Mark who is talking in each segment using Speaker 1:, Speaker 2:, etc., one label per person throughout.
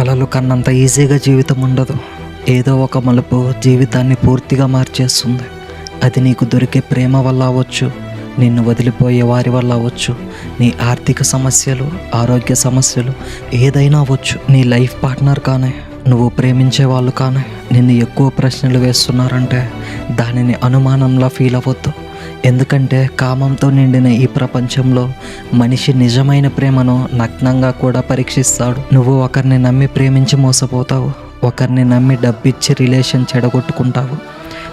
Speaker 1: కలలు కన్నంత ఈజీగా జీవితం ఉండదు. ఏదో ఒక మలుపు జీవితాన్ని పూర్తిగా మార్చేస్తుంది. అది నీకు దొరికే ప్రేమ వల్ల అవ్వచ్చు, నిన్ను వదిలిపోయే వారి వల్ల అవ్వచ్చు, నీ ఆర్థిక సమస్యలు, ఆరోగ్య సమస్యలు ఏదైనా అవ్వచ్చు. నీ లైఫ్ పార్ట్నర్ కానీ, నువ్వు ప్రేమించే వాళ్ళు కానీ నిన్ను ఎక్కువ ప్రశ్నలు వేస్తున్నారంటే దానిని అనుమానంలా ఫీల్ అవ్వద్దు. ఎందుకంటే కామంతో నిండిన ఈ ప్రపంచంలో మనిషి నిజమైన ప్రేమను నగ్నంగా కూడా పరీక్షిస్తాడు. నువ్వు ఒకరిని నమ్మి ప్రేమించి మోసపోతావు, ఒకరిని నమ్మి డబ్బిచ్చి రిలేషన్ చెడగొట్టుకుంటావు,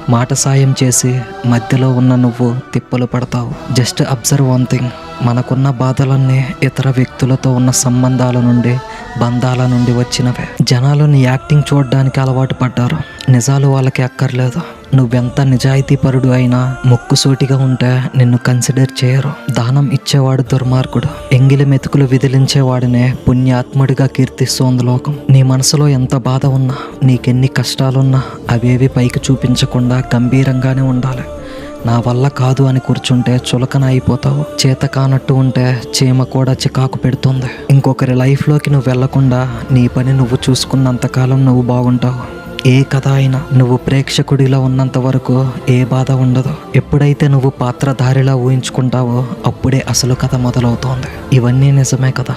Speaker 1: మాట సాయం చేసి మధ్యలో ఉన్న నువ్వు తిప్పలు పడతావు. జస్ట్ అబ్జర్వ్ వన్ థింగ్, మనకున్న బాధలన్నీ ఇతర వ్యక్తులతో ఉన్న సంబంధాల నుండి, బంధాల నుండి వచ్చినవే. జనాలు నీ యాక్టింగ్ చూడడానికి అలవాటు పడ్డారు, నిజాలు వాళ్ళకి అక్కర్లేదు. నువ్వెంత నిజాయితీపరుడు అయినా ముక్కుసూటిగా ఉంటే నిన్ను కన్సిడర్ చేయరు. దానం ఇచ్చేవాడు దుర్మార్గుడు, ఎంగిలి మెతుకులు విదిలించేవాడినే పుణ్యాత్ముడిగా కీర్తిస్తోంది లోకం. నీ మనసులో ఎంత బాధ ఉన్నా, నీకెన్ని కష్టాలున్నా అవేవి పైకి చూపించకుండా గంభీరంగానే ఉండాలి. నా వల్ల కాదు అని కూర్చుంటే చులకన అయిపోతావు. చేత కానట్టు ఉంటే చీమ కూడా చికాకు పెడుతుంది. ఇంకొకరి లైఫ్లోకి నువ్వు వెళ్లకుండా నీ పని నువ్వు చూసుకున్నంతకాలం నువ్వు బాగుంటావు. ఏ కథ అయినా నువ్వు ప్రేక్షకుడిలో ఉన్నంత వరకు ఏ బాధ ఉండదు. ఎప్పుడైతే నువ్వు పాత్రధారిలా ఊహించుకుంటావో అప్పుడే అసలు కథ మొదలవుతోంది. ఇవన్నీ నిజమే కదా.